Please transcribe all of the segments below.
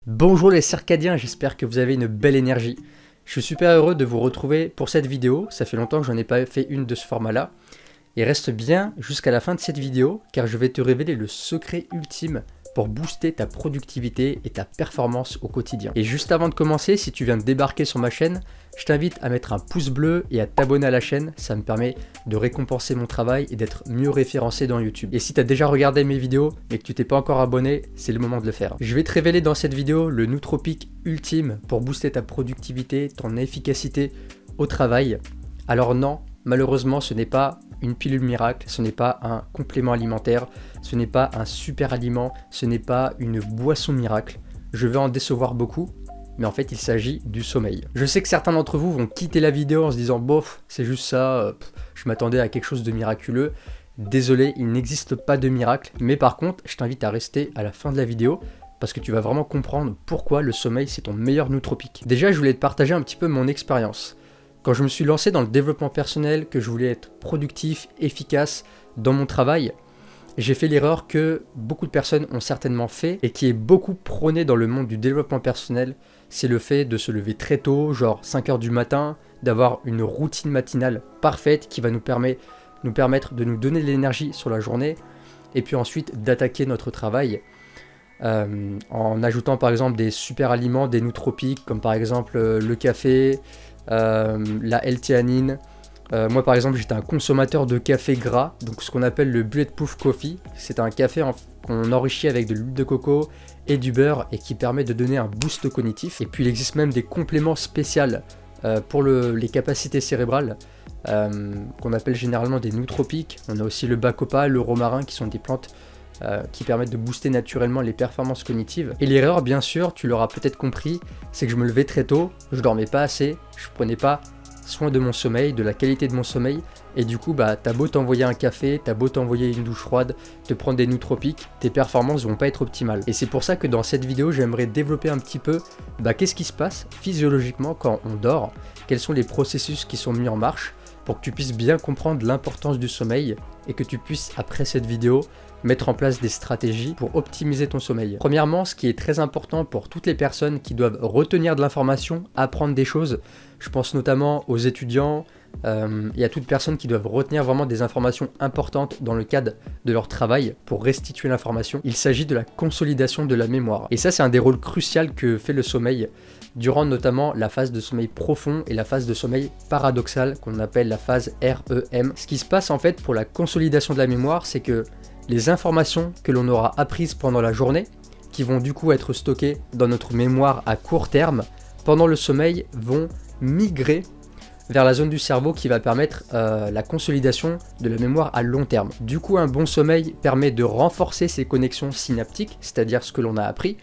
Bonjour les circadiens, j'espère que vous avez une belle énergie. Je suis super heureux de vous retrouver pour cette vidéo, ça fait longtemps que j'en ai pas fait une de ce format-là. Et reste bien jusqu'à la fin de cette vidéo, car je vais te révéler le secret ultime pour booster ta productivité et ta performance au quotidien. Et juste avant de commencer, si tu viens de débarquer sur ma chaîne, je t'invite à mettre un pouce bleu et à t'abonner à la chaîne, ça me permet de récompenser mon travail et d'être mieux référencé dans YouTube. Et si tu as déjà regardé mes vidéos mais que tu t'es pas encore abonné, c'est le moment de le faire. Je vais te révéler dans cette vidéo le nootropique ultime pour booster ta productivité, ton efficacité au travail. Alors non, malheureusement ce n'est pas une pilule miracle, ce n'est pas un complément alimentaire, ce n'est pas un super aliment, ce n'est pas une boisson miracle. Je vais en décevoir beaucoup, mais en fait il s'agit du sommeil. Je sais que certains d'entre vous vont quitter la vidéo en se disant bof, c'est juste ça, je m'attendais à quelque chose de miraculeux. Désolé, il n'existe pas de miracle, mais par contre je t'invite à rester à la fin de la vidéo parce que tu vas vraiment comprendre pourquoi le sommeil c'est ton meilleur nootropique. Déjà je voulais te partager un petit peu mon expérience. Quand je me suis lancé dans le développement personnel, que je voulais être productif, efficace dans mon travail, j'ai fait l'erreur que beaucoup de personnes ont certainement fait et qui est beaucoup prôné dans le monde du développement personnel, c'est le fait de se lever très tôt, genre 5 heures du matin, d'avoir une routine matinale parfaite qui va nous permettre de nous donner de l'énergie sur la journée et puis ensuite d'attaquer notre travail en ajoutant par exemple des super aliments, des nootropiques comme par exemple le café, la L-théanine. Moi par exemple j'étais un consommateur de café gras, donc ce qu'on appelle le Bulletproof Coffee. C'est un café qu'on enrichit avec de l'huile de coco et du beurre et qui permet de donner un boost cognitif. Et puis il existe même des compléments spéciaux pour les capacités cérébrales qu'on appelle généralement des nootropiques. On a aussi le bacopa, le romarin qui sont des plantes qui permettent de booster naturellement les performances cognitives. Et l'erreur, bien sûr, tu l'auras peut-être compris, c'est que je me levais très tôt, je dormais pas assez, je prenais pas soin de mon sommeil, de la qualité de mon sommeil, et du coup, t'as beau t'envoyer un café, t'as beau t'envoyer une douche froide, te prendre des nootropiques, tes performances vont pas être optimales. Et c'est pour ça que dans cette vidéo, j'aimerais développer un petit peu qu'est-ce qui se passe physiologiquement quand on dort, quels sont les processus qui sont mis en marche, pour que tu puisses bien comprendre l'importance du sommeil, et que tu puisses, après cette vidéo, mettre en place des stratégies pour optimiser ton sommeil. Premièrement, ce qui est très important pour toutes les personnes qui doivent retenir de l'information, apprendre des choses, je pense notamment aux étudiants et à toutes personnes qui doivent retenir vraiment des informations importantes dans le cadre de leur travail pour restituer l'information. Il s'agit de la consolidation de la mémoire. Et ça, c'est un des rôles cruciaux que fait le sommeil durant notamment la phase de sommeil profond et la phase de sommeil paradoxal qu'on appelle la phase REM. Ce qui se passe en fait pour la consolidation de la mémoire, c'est que les informations que l'on aura apprises pendant la journée, qui vont du coup être stockées dans notre mémoire à court terme, pendant le sommeil vont migrer vers la zone du cerveau qui va permettre la consolidation de la mémoire à long terme. Du coup, un bon sommeil permet de renforcer ces connexions synaptiques, c'est-à-dire ce que l'on a appris,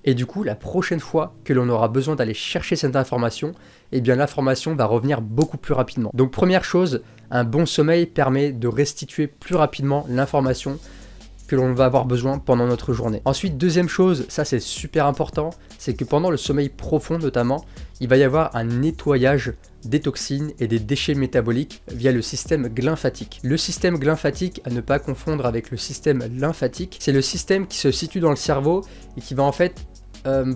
et du coup, la prochaine fois que l'on aura besoin d'aller chercher cette information, eh bien l'information va revenir beaucoup plus rapidement. Donc première chose, un bon sommeil permet de restituer plus rapidement l'information que l'on va avoir besoin pendant notre journée. Ensuite, deuxième chose, ça c'est super important, c'est que pendant le sommeil profond notamment, il va y avoir un nettoyage des toxines et des déchets métaboliques via le système glymphatique. Le système glymphatique, à ne pas confondre avec le système lymphatique, c'est le système qui se situe dans le cerveau et qui va en fait,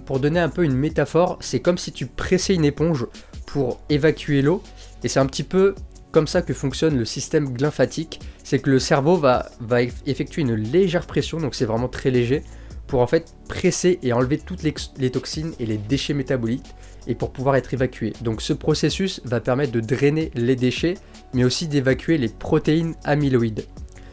pour donner un peu une métaphore, c'est comme si tu pressais une éponge pour évacuer l'eau, et c'est un petit peu comme ça que fonctionne le système glymphatique, c'est que le cerveau va effectuer une légère pression, donc c'est vraiment très léger, pour en fait presser et enlever toutes les toxines et les déchets métaboliques, et pour pouvoir être évacué. Donc ce processus va permettre de drainer les déchets, mais aussi d'évacuer les protéines amyloïdes.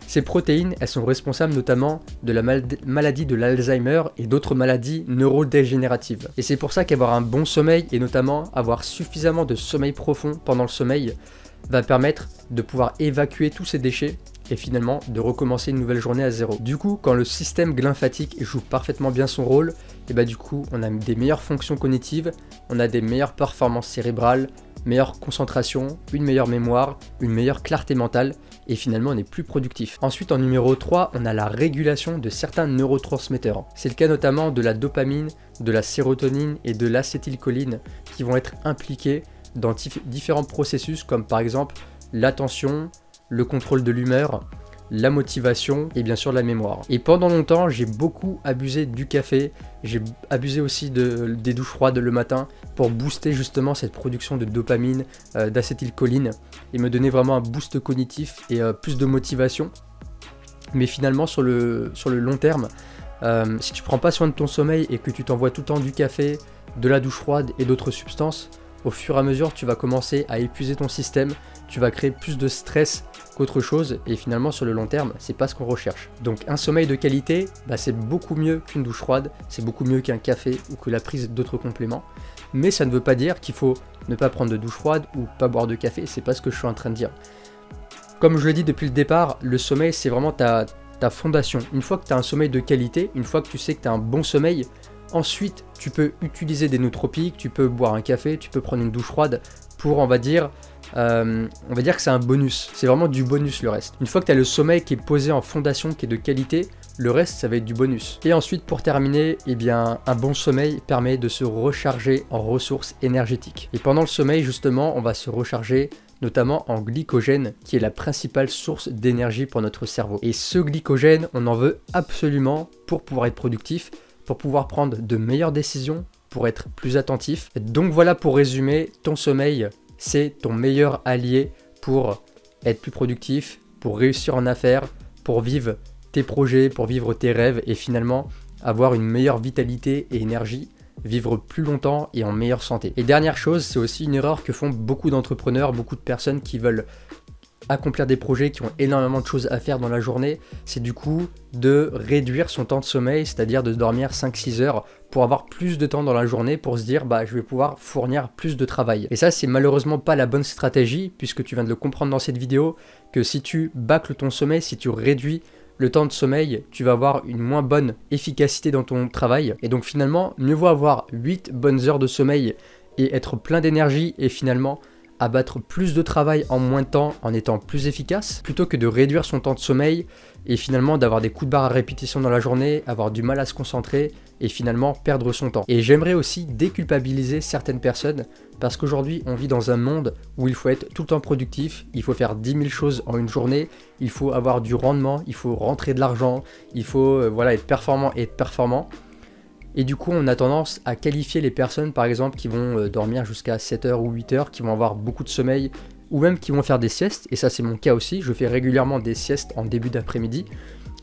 Ces protéines, elles sont responsables notamment de la maladie de l'Alzheimer et d'autres maladies neurodégénératives. Et c'est pour ça qu'avoir un bon sommeil, et notamment avoir suffisamment de sommeil profond pendant le sommeil, va permettre de pouvoir évacuer tous ces déchets et finalement de recommencer une nouvelle journée à zéro. Du coup, quand le système glymphatique joue parfaitement bien son rôle, et du coup on a des meilleures fonctions cognitives, on a des meilleures performances cérébrales, meilleure concentration, une meilleure mémoire, une meilleure clarté mentale, et finalement on est plus productif. Ensuite, en numéro 3, on a la régulation de certains neurotransmetteurs. C'est le cas notamment de la dopamine, de la sérotonine et de l'acétylcholine qui vont être impliqués dans différents processus comme par exemple l'attention, le contrôle de l'humeur, la motivation et bien sûr la mémoire. Et pendant longtemps, j'ai beaucoup abusé du café, j'ai abusé aussi des douches froides le matin pour booster justement cette production de dopamine, d'acétylcholine et me donner vraiment un boost cognitif et plus de motivation. Mais finalement sur le long terme, si tu prends pas soin de ton sommeil et que tu t'envoies tout le temps du café, de la douche froide et d'autres substances, au fur et à mesure tu vas commencer à épuiser ton système, tu vas créer plus de stress qu'autre chose et finalement sur le long terme c'est pas ce qu'on recherche. Donc un sommeil de qualité, c'est beaucoup mieux qu'une douche froide, c'est beaucoup mieux qu'un café ou que la prise d'autres compléments, mais ça ne veut pas dire qu'il faut ne pas prendre de douche froide ou pas boire de café, c'est pas ce que je suis en train de dire. Comme je le dis depuis le départ, le sommeil c'est vraiment ta fondation. Une fois que tu as un sommeil de qualité, une fois que tu sais que tu as un bon sommeil, ensuite tu peux utiliser des nootropiques, tu peux boire un café, tu peux prendre une douche froide pour on va dire que c'est un bonus, c'est vraiment du bonus le reste. Une fois que tu as le sommeil qui est posé en fondation, qui est de qualité, le reste ça va être du bonus. Et ensuite pour terminer, un bon sommeil permet de se recharger en ressources énergétiques. Et pendant le sommeil justement, on va se recharger notamment en glycogène qui est la principale source d'énergie pour notre cerveau. Et ce glycogène, on en veut absolument pour pouvoir être productif, pour pouvoir prendre de meilleures décisions, pour être plus attentif. Donc voilà, pour résumer, ton sommeil c'est ton meilleur allié pour être plus productif, pour réussir en affaires, pour vivre tes projets, pour vivre tes rêves et finalement avoir une meilleure vitalité et énergie, vivre plus longtemps et en meilleure santé. Et dernière chose, c'est aussi une erreur que font beaucoup d'entrepreneurs, beaucoup de personnes qui veulent accomplir des projets, qui ont énormément de choses à faire dans la journée, c'est du coup de réduire son temps de sommeil, c'est-à-dire de dormir 5-6 heures pour avoir plus de temps dans la journée pour se dire je vais pouvoir fournir plus de travail. Et ça c'est malheureusement pas la bonne stratégie puisque tu viens de le comprendre dans cette vidéo que si tu bâcles ton sommeil, si tu réduis le temps de sommeil, tu vas avoir une moins bonne efficacité dans ton travail et donc finalement mieux vaut avoir 8 bonnes heures de sommeil et être plein d'énergie et finalement abattre plus de travail en moins de temps en étant plus efficace, plutôt que de réduire son temps de sommeil et finalement d'avoir des coups de barre à répétition dans la journée, avoir du mal à se concentrer et finalement perdre son temps. Et j'aimerais aussi déculpabiliser certaines personnes parce qu'aujourd'hui on vit dans un monde où il faut être tout le temps productif, il faut faire 10 000 choses en une journée, il faut avoir du rendement, il faut rentrer de l'argent, il faut être performant et être performant. Et du coup, on a tendance à qualifier les personnes, par exemple, qui vont dormir jusqu'à 7 heures ou 8 heures, qui vont avoir beaucoup de sommeil, ou même qui vont faire des siestes, et ça c'est mon cas aussi, je fais régulièrement des siestes en début d'après-midi.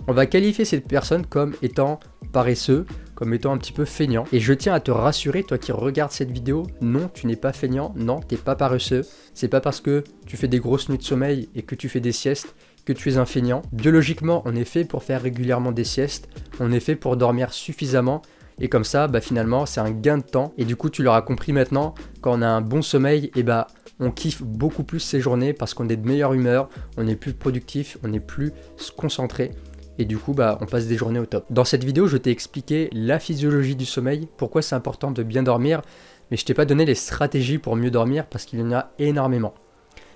On va qualifier ces personnes comme étant paresseux, comme étant un petit peu feignants. Et je tiens à te rassurer, toi qui regardes cette vidéo, non, tu n'es pas feignant, non, t'es pas paresseux. C'est pas parce que tu fais des grosses nuits de sommeil et que tu fais des siestes que tu es un feignant. Biologiquement, on est fait pour faire régulièrement des siestes, on est fait pour dormir suffisamment. Et comme ça, finalement, c'est un gain de temps. Et du coup, tu l'auras compris maintenant, quand on a un bon sommeil, on kiffe beaucoup plus ses journées parce qu'on est de meilleure humeur, on est plus productif, on est plus concentré. Et du coup, on passe des journées au top. Dans cette vidéo, je t'ai expliqué la physiologie du sommeil, pourquoi c'est important de bien dormir, mais je t'ai pas donné les stratégies pour mieux dormir parce qu'il y en a énormément.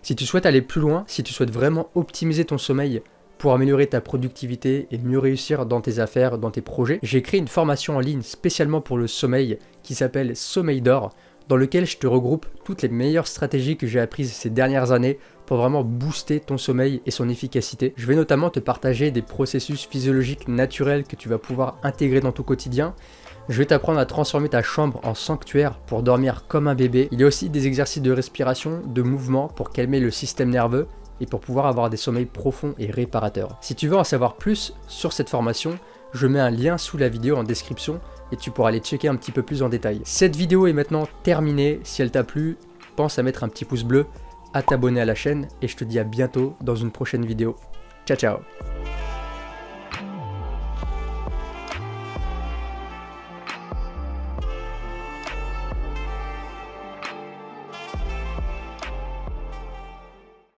Si tu souhaites aller plus loin, si tu souhaites vraiment optimiser ton sommeil, pour améliorer ta productivité et mieux réussir dans tes affaires, dans tes projets, j'ai créé une formation en ligne spécialement pour le sommeil qui s'appelle Sommeil d'or, dans lequel je te regroupe toutes les meilleures stratégies que j'ai apprises ces dernières années pour vraiment booster ton sommeil et son efficacité. Je vais notamment te partager des processus physiologiques naturels que tu vas pouvoir intégrer dans ton quotidien. Je vais t'apprendre à transformer ta chambre en sanctuaire pour dormir comme un bébé. Il y a aussi des exercices de respiration, de mouvement pour calmer le système nerveux et pour pouvoir avoir des sommeils profonds et réparateurs. Si tu veux en savoir plus sur cette formation, je mets un lien sous la vidéo en description et tu pourras aller checker un petit peu plus en détail. Cette vidéo est maintenant terminée. Si elle t'a plu, pense à mettre un petit pouce bleu, à t'abonner à la chaîne et je te dis à bientôt dans une prochaine vidéo. Ciao ciao.